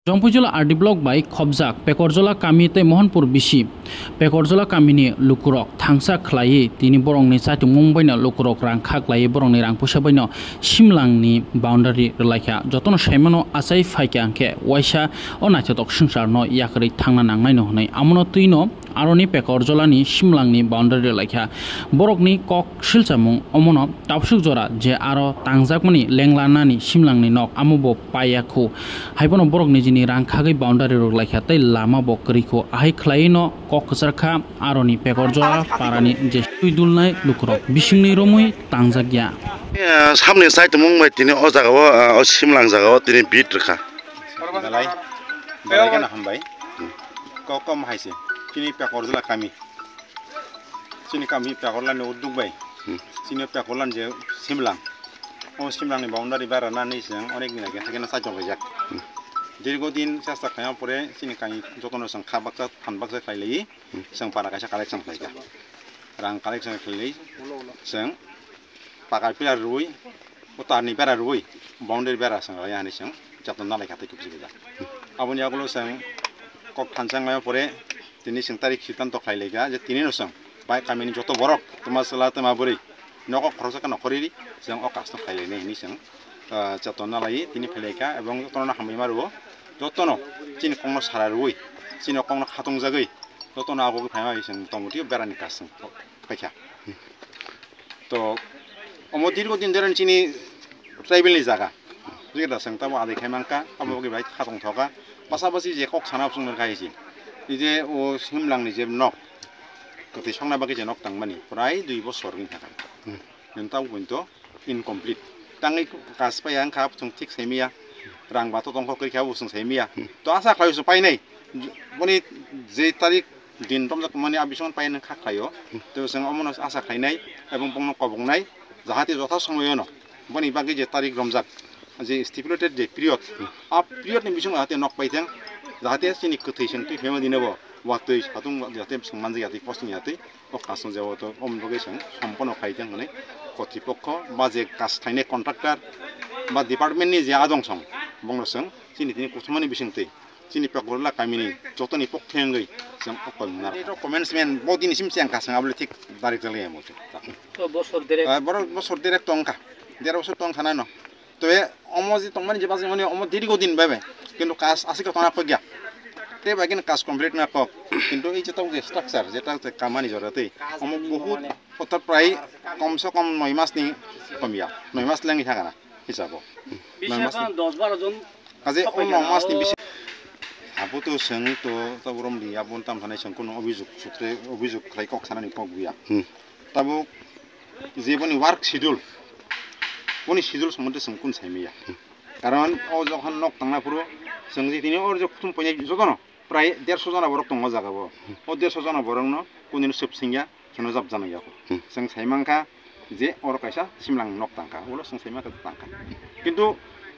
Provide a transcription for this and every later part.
Jongpujula RD Block by Khobjak, Pekorjola Kamite Mohanpur Bishi, Pekorjola Kamini, Lukurok, Thangsa Klai, Tini Borong ni Satu Mumbai na Lukurok Rangkak Lai Borong ni Rangpushabaino, Shimlang ni boundary relaka, Jotono Shemano Asai Faikanke, Waisha, Onachatok Shinsharno, Yakari Tanga Nangano, Amonotino, Aroni Pekorjola ni Shimlang ni boundary relaka, Borok ni Kok Shilchamung, Omono, Tapshuk Jora, Je Aro, Tangzakmani, Lenglana ni Shimlang ni Nok, Amubo Payaku, Hypono Borok ni Rangkagi boundary relaka, Tai Lama Bokriko, Ahi Klaino, Kok Sarka, Aroni Pekorjola, Parani, Jesudulnai, Lukurok, Bishingni Romui, Tangzagya. Samne site Mumbai, Tini Ozagawa, or Shimlang Zagawa, Tini Bitrika. Balai Hambai, Kokom Haisi, Tini Pekorjola Kami. Sini kami Pekorjola no Dubai, Sini Pekorjola Shimlang. Oh Shimlang boundary barana nation, Oregon again, such of a jack. Jirgodin Sasta Kayapore, Sini Kai, Jokono and Kabaka, Hanbaka Kaili, some Parakasha collection like that. Rang collection Kaili, Sang Pakapila Rui, Otani Pera Rui, boundary barras and Ryanisham, Japana like a take of Zida. Abunyago sang Kok Hansanga Pore, the nation Tarik Shitanto Kailega, the Tinino by coming Joto Borok, Thomas Latamaburi, no Crosakan of Hori, some Ocas of Kailene, Nissan, Chatonalai, Tinipeleka, Abong Tona Hamimaru, Dotono, Chin Kongos Hararui, Sino Kong Hatong Zagui, Dotona Pamation, Tomotiu Beranicas, Peka. To Omotigo Dinderanchini, Tribalizaga. Zira Santama de Kemanka, Amogi by Hatong Toga, Pasabasi, the Cox and Absum Kaisi. Ide o Himlang is a knock. To the Shona baggage and Octang money. Pride do you was sorting her. Yentau window, incomplete. Tangi Caspayan Cap, some tick semia, Rang Batoton Hockey and Semia. To Asa Klaus Pine, when it Zetarik didn't from the money Abishon Pine and Kakayo, there was an ominous Asa Kainai, Avon Kobonai, the Hattie of Tassomono, Bonnie baggage Tarik Romzak. As a stipulated the period. A period in Mission at the knock by them, the Hattie in quotation to family never. What is Hatung the attempts on Manzi at the posting at the of Casson the water omologation, Hampono Kaitan, Kotipoko, Baze Castine contractor, but department is the Adongson, Bongoson, Sinity Kutumani Bishente, Sinipacola Kamini, Jotoni Pokangri, some commencement, both in Simpson Cassan, I will take directly. Boss or direct Tonka. There was a Tonkanano. To almost the money money almost did go in baby. Can look as a Poggia. They begin cast complete Nako into each of the structure, the Kamani or a day. Almost what a pray comes on my masting from ya. My must lang Hagana. It's a book. As it almost must be. Abuto sing to the room the Abuntam Nation Kuno Obizu Kraikox and Poggia. Tabu is even work schedule. One schedule some of some Kunsamia. Around all the Hanok Tanapuro, Sangitini or the Kumponia Zogono. Pray, there's Suzana work on Mozagabo. Or there's Suzana Borono, Kunin Subsinia, Sonozab Zanayaku. Sang Saimanka, the Orcasa, Simlang Noctanka, or some Samaka Tanka. Kinto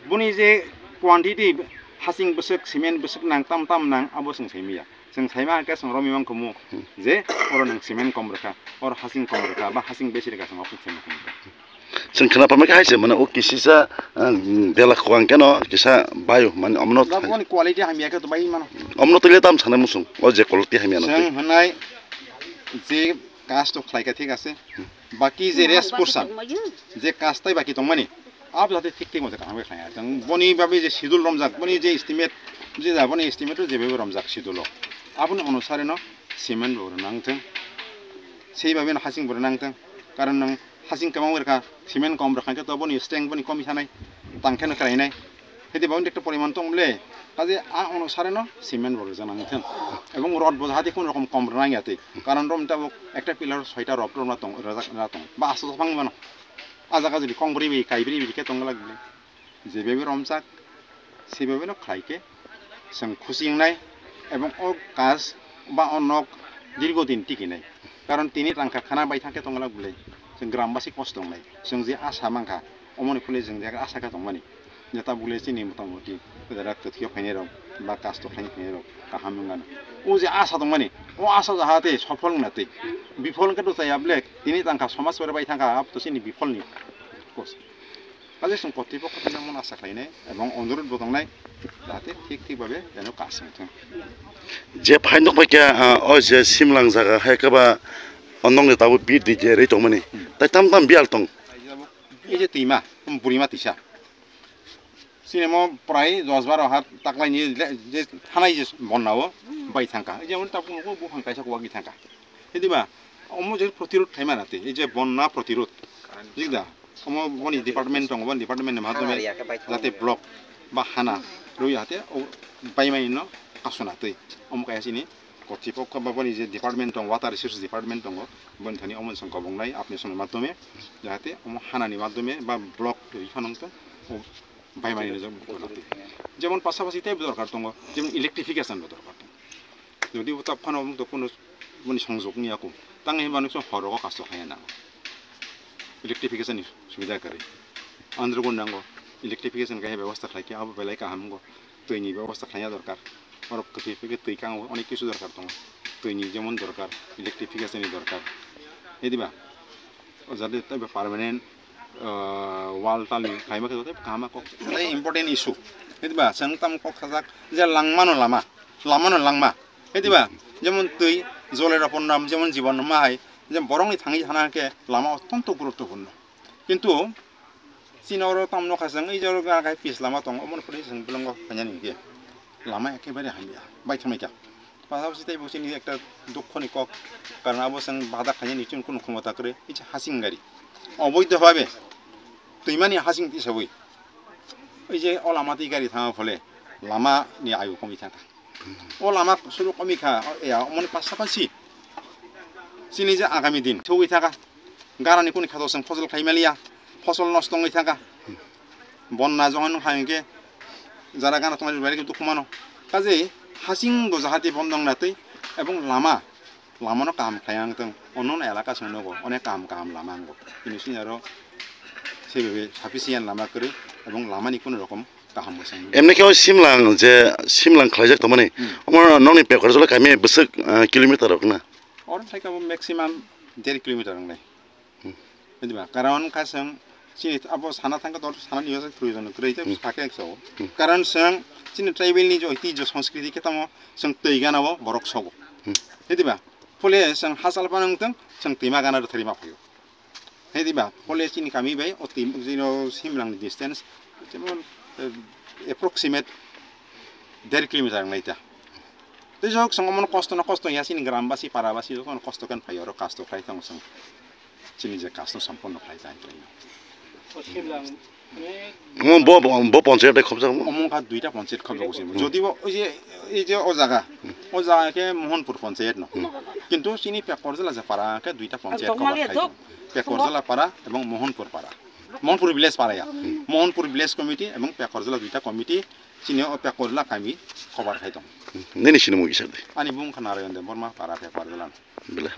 Bunize quantity Hassing Busuk, Cement Busuk Nang Tam Tam Nang, Abosing Samia. Sang Saimakas and Romian Kumu, ze or an cement combraka, or Hassing Combraka, but Hassing Basilicas and Office. Sen kenapa mereka hasil mana kisah bela kuang keno kisah bayu mana omnot. Tapi kualiti hamil ke tu bayi mana? Omnot itu tam sana musuh. Wajah kualiti hamil nanti. Sen henai je kasto kelai ketik ase. Baki je res pursan. Je kastai baki tu mana? Apa tadi tik tik macam kami kelai. Jang boni babi je sidul romzak. Boni je estimate. Je dah boni estimate tu je babi romzak sidulo. Apa ni onusari no semen berenang tu. Sei babi no hasing berenang tu. Karena Hasing kamau mereka semen kaum berkan kita boni steng boni komisanai tangken kerainai. Jadi bawang dekter polimantong beli. Kaje ono sareno semen berusaha nanti. Ebong rod bodoh hati pun rokom kaum berenang ya ti. Karena rom tahu ekta pilar soita rod rom natong ratong. Bahasa tu pang mana? Azak aja di kaum beri kai beri kita tong lagi. Jadi baby romsak si baby no kai ke sang kusing nai. Ebong ok kas ba onok dirgodin tiki nai. Karena tini rangka khana bayi thangke tong lagi beli. Gram basi kos dong lai, sengzi asa mangka, omoni pulih sengzi agar asa katong mani, nyata boleh sini mutamoti, pada rakyat tiap penero, bakas tu penero penero, kahamungan, uji asa dong mani, asa jahate, sopol ngati, bifol kan tu saya black, ini tangka somas berbaik tangka, apa tu sini bifol ni, kos, কাজে जों কর্তৃপক্ষ যেমন আশা খাইনাय এবং অনুরোধ বদংনাय जाहाथे ঠিক-ঠিকভাবে যেন কাজ হয় যে ফাইন দক পাইকা ও যে সিমলাং জায়গা হায়কাবা অনংনে তাবো বি দি যে রে দংমানি তাই তাম বিয়াল দং এই যে টিমা বুড়িমা তিসা সিনেমা প্রায় 10-12 হাত তাকলাইনি যে থানায় যে বন্নাও বাই থাকা যেমন তাপমুকো বহান কাইসা কোয়াগি থাকা এদিবা অমো যে প্রতিরোধ থাইমা নাতে এই যে বন্যা প্রতিরোধ জিগদা অমো বনি ডিপার্টমেন্ট দং বনি ডিপার্টমেন্টের মাধ্যমে যাতে ব্লক বা হানা রই হাতে বাইমাইন কাসনাতে অমো কাইসিনি কর্তৃপক্ষ বা বনি যে ডিপার্টমেন্ট দং ওয়াটার রিসোর্স ডিপার্টমেন্ট দং বনি থানি অমো সং কবংনাই আপনি সঙ্গে মাধ্যমে যাতে অমো হানানি মাধ্যমে বা ব্লক রিফানংতো বাইমানি যেমন পাশাপাশি তাই দরকার দङ যেমন ইলেকট্রিফিকেশনबो দরকার যদি উতা ফানো তো কোনো মানে সংযোগ নিয়াকো তাङै মানুষ হরগো কাজ খায় না ইলেকট্রিফিকেশন সুবিধা করে আন্ডারগ্রাউন্ড নাঙ্গো ইলেকট্রিফিকেশন গাহে ব্যবস্থা খাইকে আবো বেলাই কাহামগো তৈনি ব্যবস্থা খাইয়া দরকার অরব কফিকে তৈ কাং অনেক কিছু দরকার দङ তৈনি যেমন দরকার ইলেকট্রিফিকেশনই দরকার এদিবা যাতে তবে permanent wall tali kaima ke tote kama kok ini important issue itu bah sengtam kok sajak je langmano langma itu bah যেমন তুই জলের ওপর নাম যেমন জীবন মাই যে বরংনি থাঙি থানাকে লামা অত্যন্ত গুরুত্বপূর্ণ কিন্তু সিনর তামনো খাসং এই জর গায় পিস লামা দङ অমন পরে जों বলঙ্গ ফানি কে লামা একেবারে হামিয়া বাইথমাইকা পাশাপাশি তাই বসে নিয়ে একটা দুঃখনি কক কারণ অবশ্য বাধা খাইনি নিচুন কোনো ক্ষমতা করে এই যে হাসিং গাড়ি অবৈধভাবে তৈমানি হাসিং হিসাबै ওই যে অলামাতি গাড়ি থাকা ফলে লামা নিয়ে আয়ু কমি থাকা ও লামা শুরু কমি খা মানে পাশাপাশি চিনি যে আগামী দিন সৌই থাকা গারানি কোন খাদসং ফসল খাইমালিয়া ফসল নষ্ট হয়ে থাকা বন্যা যখন খাইকে যারা গানা তোমার বাড়ি কিন্তু কমানো কাজে হাসিং জাহাতে বন্ধ নাতৈ এবং লামানো কাম খায়াংতং অন্য এলাকা সঙ্গো অনেক কাম লামাঙ্গো কিন্তু সিনারো সেভাবে সাফিসিয়েন্ট লামা করে এবং লামানি কোনো রকম কাহাম বসাং এমনি কেউ সিমলাং খাইজাক তো মানে আমার ননি পেকরজলা কামি বসক কিলোমিটার রক না ওর থেকে ম্যাক্সিমাম 1.5 কিলোমিটার নাই এদিবা কারণ কাসং চিনি আবো সানা থাকা দর সানা নিয়জ প্রয়োজন করেইতে ফাকে একসো কারণ সং চিনি ট্রাইবেলনি যে ঐতিহ্য সংস্কৃতি কেতামো সং তৈগানাবো বরক সগো এদিবা ফলে সং হাসাল পানংতং সং তিমা গানার থরিমা ফयो এদিবা ফলে চিনি কামি বাই অতি জিনো সিমলাং ডিসটেন্স যেমন অ্যাপ্রক্সিমেট 1.5 কিলোমিটার নাইতা তো যোগ সঙ্গমন কষ্ট না কষ্ট ইয়া চিনি গ্রামবাসী পাড়াবাসী যখন কষ্ট কেন পাই আর কাষ্ট ফ্রাই থাম সং চিনি যে কাষ্ট সম্পূর্ণ ফ্রাই যায় সিমলাং বো পঞ্চায়েত খবজা অমুকা দুইটা পঞ্চায়েত খবজা গছে যদিও এই যে ও জায়গাকে মোহনপুর পঞ্চায়েত ন কিন্তু চিনি পেকরজলা যে পাড়াকে দুইটা পঞ্চায়েত খবর খাই পেকরজলা পাড়া এবং মোহনপুর পাড়া মোহনপুর ভিলেজ পাড়া মোহনপুর ভিলেজ কমিটি এবং পেকরজলা দুইটা কমিটি চিনি পেকরজলা কামি খবর খাই দম নেনি সিনেমা গিসার দে আনি বুং খানারায়ন দে বর্মা পাড়া পেকরজলা বেলা